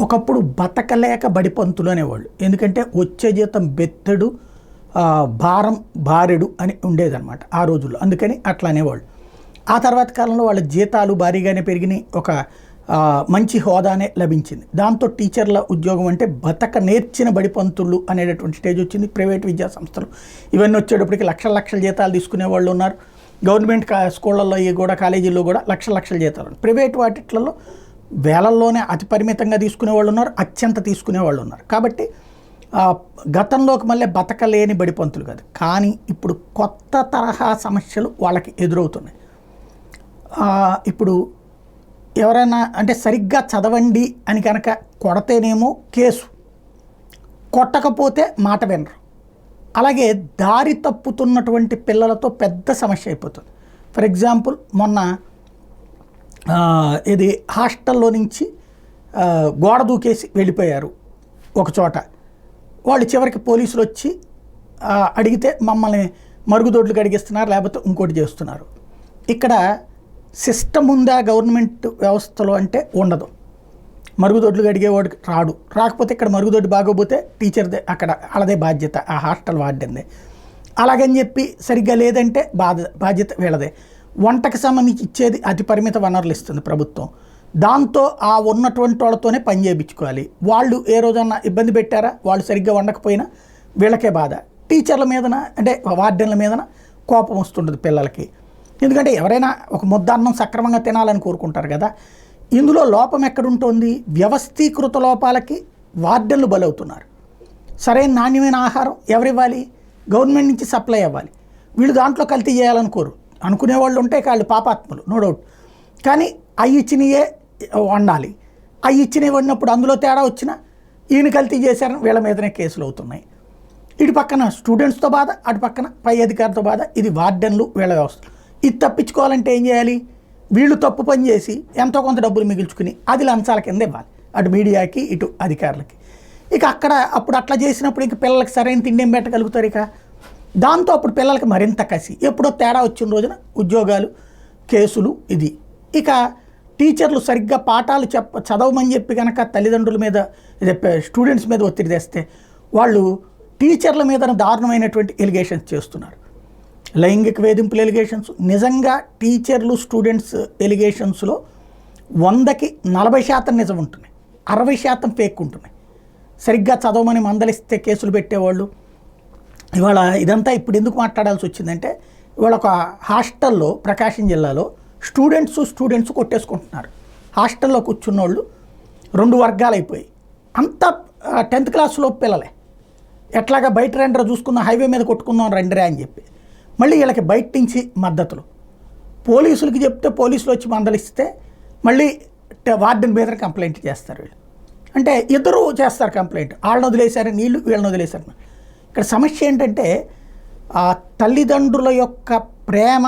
ఒకప్పుడు బతకలేక బడిపంతులు అనేవాళ్ళు. ఎందుకంటే వచ్చే జీతం బెత్తడు, భారం భారెడు అని ఉండేదన్నమాట ఆ రోజుల్లో. అందుకని అట్లా అనేవాళ్ళు. ఆ తర్వాత కాలంలో వాళ్ళ జీతాలు భారీగానే పెరిగినాయి, ఒక మంచి హోదానే లభించింది. దాంతో టీచర్ల ఉద్యోగం అంటే బతక నేర్చిన బడిపంతులు అనేటటువంటి స్టేజ్ వచ్చింది. ప్రైవేట్ విద్యా సంస్థలు ఇవన్నీ వచ్చేటప్పటికి లక్షల లక్షల జీతాలు తీసుకునే వాళ్ళు ఉన్నారు. గవర్నమెంట్ స్కూళ్ళల్లో కూడా కాలేజీల్లో కూడా లక్షల లక్షల జీతాలు. ప్రైవేట్ వాటిట్లలో వేలల్లోనే అతి పరిమితంగా తీసుకునే వాళ్ళు ఉన్నారు, అత్యంత తీసుకునే వాళ్ళు ఉన్నారు. కాబట్టి గతంలోకి మళ్ళీ బతకలేని బడిపంతులు కాదు, కానీ ఇప్పుడు కొత్త తరహా సమస్యలు వాళ్ళకి ఎదురవుతున్నాయి. ఇప్పుడు ఎవరైనా అంటే సరిగ్గా చదవండి అని కనుక కొడితేనేమో కేసు, కొట్టకపోతే మాట వినరు. అలాగే దారి తప్పుతున్నటువంటి పిల్లలతో పెద్ద సమస్య అయిపోతుంది. ఫర్ ఎగ్జాంపుల్ మొన్న ఇది హాస్టల్లో నుంచి గోడ దూకేసి వెళ్ళిపోయారు ఒక చోట. వాళ్ళు చివరికి పోలీసులు వచ్చి అడిగితే మమ్మల్ని మరుగుదొడ్లకు అడిగిస్తున్నారు, లేకపోతే ఇంకోటి చేస్తున్నారు. ఇక్కడ సిస్టమ్ ఉందా గవర్నమెంట్ వ్యవస్థలో అంటే ఉండదు. మరుగుదొడ్లు అడిగేవాడికి రాకపోతే ఇక్కడ మరుగుదొడ్డి బాగోపోతే టీచర్దే, అక్కడ వాళ్ళదే బాధ్యత, ఆ హాస్టల్ వార్డెన్దే. అలాగని చెప్పి సరిగ్గా లేదంటే బాధ్యత వీళ్ళదే. వంటకు సంబంధించి ఇచ్చేది అతి పరిమిత వనరులు ఇస్తుంది ప్రభుత్వం. దాంతో ఆ ఉన్నటువంటి వాళ్ళతోనే పని చేయించుకోవాలి. వాళ్ళు ఏ రోజన్నా ఇబ్బంది పెట్టారా, వాళ్ళు సరిగ్గా వండకపోయినా వీళ్ళకే బాధ. టీచర్ల మీదన అంటే వార్డెన్ల మీదన కోపం వస్తుంటుంది పిల్లలకి. ఎందుకంటే ఎవరైనా ఒక ముద్ద అన్నం సక్రమంగా తినాలని కోరుకుంటారు కదా. ఇందులో లోపం ఎక్కడుంటుంది? వ్యవస్థీకృత లోపాలకి వార్డెన్లు బలవుతున్నారు. సరైన నాణ్యమైన ఆహారం ఎవరివ్వాలి? గవర్నమెంట్ నుంచి సప్లై అవ్వాలి. వీళ్ళు దాంట్లో కల్తీ చేయాలనుకోరు. అనుకునేవాళ్ళు ఉంటే వాళ్ళు పాపాత్ములు, నో డౌట్. కానీ అవి ఇచ్చినయే వండాలి. అవి ఇచ్చినవి వండినప్పుడు అందులో తేడా వచ్చినా ఈయన కల్తీ చేశారని వీళ్ళ మీదనే కేసులు అవుతున్నాయి. ఇటు పక్కన స్టూడెంట్స్తో బాధ, అటు పక్కన పై అధికారితో బాధ. ఇది వార్డెన్లు వీళ్ళ వ్యవస్థ. ఇది తప్పించుకోవాలంటే ఏం చేయాలి? వీళ్ళు తప్పు పని చేసి ఎంతో కొంత డబ్బులు మిగిల్చుకుని అది లంచాల కింద ఇవ్వాలి, అటు మీడియాకి ఇటు అధికారులకి. ఇక అక్కడ అప్పుడు అట్లా చేసినప్పుడు ఇక పిల్లలకి సరైన తిండి ఏం పెట్టగలుగుతారు? ఇక దాంతో అప్పుడు పిల్లలకి మరింత కసి. ఎప్పుడో తేడా వచ్చిన రోజున ఉద్యోగాలు, కేసులు. ఇది ఇక టీచర్లు సరిగ్గా పాఠాలు చదవమని చెప్పి కనుక తల్లిదండ్రుల మీద స్టూడెంట్స్ మీద ఒత్తిడి తెస్తే వాళ్ళు టీచర్ల మీద దారుణమైనటువంటి ఎలిగేషన్స్ చేస్తున్నారు. లైంగిక వేధింపుల ఎలిగేషన్స్. నిజంగా టీచర్లు స్టూడెంట్స్ ఎలిగేషన్స్లో 100కి 40% నిజం ఉంటున్నాయి, 60% ఫేక్ ఉంటున్నాయి. సరిగ్గా చదవమని మందలిస్తే కేసులు పెట్టేవాళ్ళు. ఇవాళ ఇదంతా ఇప్పుడు ఎందుకు మాట్లాడాల్సి వచ్చిందంటే, ఇవాళ ఒక హాస్టల్లో ప్రకాశం జిల్లాలో స్టూడెంట్స్ కొట్టేసుకుంటున్నారు. హాస్టల్లో కూర్చున్నోళ్ళు 2 వర్గాలు అయిపోయి, అంతా 10th క్లాస్లో పిల్లలే. ఎట్లాగా బయట రెండరా చూసుకుందాం, హైవే మీద కొట్టుకుందాం రెండరా అని చెప్పి మళ్ళీ వీళ్ళకి బయట నుంచి మద్దతులు. పోలీసులకి చెప్తే పోలీసులు వచ్చి మందలిస్తే మళ్ళీ వార్డెన్ మీద కంప్లైంట్ చేస్తారు వీళ్ళు. అంటే ఇద్దరు చేస్తారు కంప్లైంట్, వాళ్ళని వదిలేశారు నీళ్ళు, వీళ్ళని వదిలేశారు. ఇక్కడ సమస్య ఏంటంటే తల్లిదండ్రుల యొక్క ప్రేమ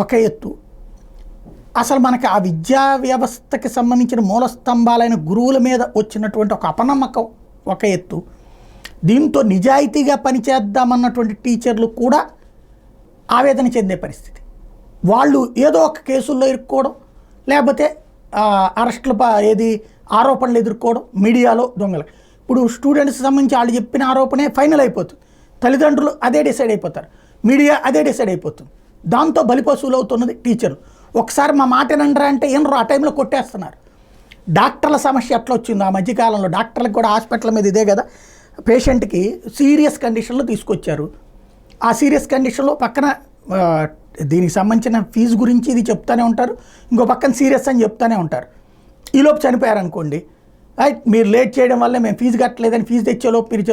ఒక ఎత్తు, అసలు మనకి ఆ విద్యా వ్యవస్థకి సంబంధించిన మూల స్తంభాలైన గురువుల మీద వచ్చినటువంటి ఒక అపనమ్మకం ఒక ఎత్తు. దీంతో నిజాయితీగా పనిచేద్దామన్నటువంటి టీచర్లు కూడా ఆవేదన చెందే పరిస్థితి. వాళ్ళు ఏదో ఒక కేసుల్లో ఇరుక్కోవడం, లేకపోతే అరెస్టుల ఆరోపణలు ఎదుర్కోవడం, మీడియాలో దొంగలు. ఇప్పుడు స్టూడెంట్స్ సంబంధించి వాళ్ళు చెప్పిన ఆరోపణే ఫైనల్ అయిపోతుంది, తల్లిదండ్రులు అదే డిసైడ్ అయిపోతారు, మీడియా అదే డిసైడ్ అయిపోతుంది. దాంతో బలిపశువులు అవుతున్నది టీచర్లు. ఒకసారి మా మాట ఏనంటారా అంటే ఏనరు, ఆ టైంలో కొట్టేస్తున్నారు. డాక్టర్ల సమస్య ఎట్లా వచ్చిందో ఆ మధ్యకాలంలో, డాక్టర్లకు కూడా హాస్పిటల్ మీద ఇదే కదా. పేషెంట్కి సీరియస్ కండిషన్లో తీసుకొచ్చారు. ఆ సీరియస్ కండిషన్లో పక్కన దీనికి సంబంధించిన ఫీజు గురించి ఇది చెప్తూనే ఉంటారు, ఇంకో పక్కన సీరియస్ అని చెప్తూనే ఉంటారు. ఈలోపు చనిపోయారనుకోండి, రైట్, మీరు లేట్ చేయడం వల్ల మేము ఫీజు కట్టలేదని, ఫీజు తెచ్చేలోపు మీరు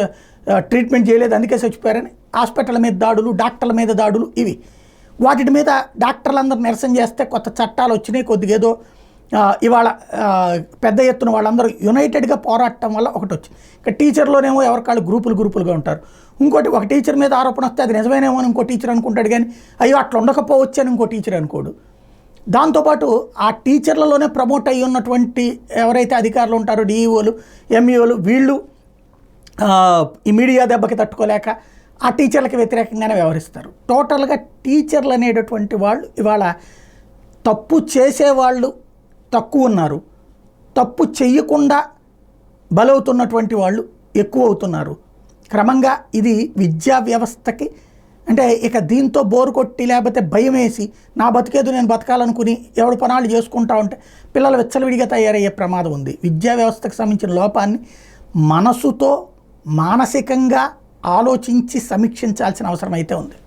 ట్రీట్మెంట్ చేయలేదు అందుకే చచ్చిపోయారని హాస్పిటల్ మీద దాడులు, డాక్టర్ల మీద దాడులు. ఇవి వాటి మీద డాక్టర్లందరూ నిరసన చేస్తే కొత్త చట్టాలు వచ్చినాయి. కొద్దిగా ఏదో ఇవాళ పెద్ద ఎత్తున వాళ్ళందరూ యునైటెడ్గా పోరాటం వల్ల ఒకటి వచ్చింది. ఇక టీచర్లోనేమో ఎవరికాళ్ళు గ్రూపులుగా ఉంటారు. ఇంకోటి ఒక టీచర్ మీద ఆరోపణ వస్తే అది నిజమేనేమో అని ఇంకో టీచర్ అనుకుంటాడు, కానీ అయ్యో అట్లా ఉండకపోవచ్చు అని ఇంకో టీచర్ అనుకోడు. దాంతోపాటు ఆ టీచర్లలోనే ప్రమోట్ అయ్యి ఉన్నటువంటి ఎవరైతే అధికారులు ఉంటారో, డిఈఓలు, ఎంఈఓలు, వీళ్ళు ఈ మీడియా దెబ్బకి తట్టుకోలేక ఆ టీచర్లకు వ్యతిరేకంగానే వ్యవహరిస్తారు. టోటల్గా టీచర్లు అనేటటువంటి వాళ్ళు ఇవాళ తప్పు చేసేవాళ్ళు తక్కువ ఉన్నారు, తప్పు చెయ్యకుండా బలవుతున్నటువంటి వాళ్ళు ఎక్కువ అవుతున్నారు. క్రమంగా ఇది విద్యా వ్యవస్థకి అంటే ఇక దీంతో బోరు కొట్టి లేకపోతే భయం వేసి నా బతికేదు నేను బతకాలనుకుని ఎవడు పనాలు చేసుకుంటా ఉంటే పిల్లలు విచ్చలవిడిగా తయారయ్యే ప్రమాదం ఉంది. విద్యా వ్యవస్థకు సంబంధించిన లోపాన్ని మనసుతో మానసికంగా ఆలోచించి సమీక్షించాల్సిన అవసరం అయితే ఉంది.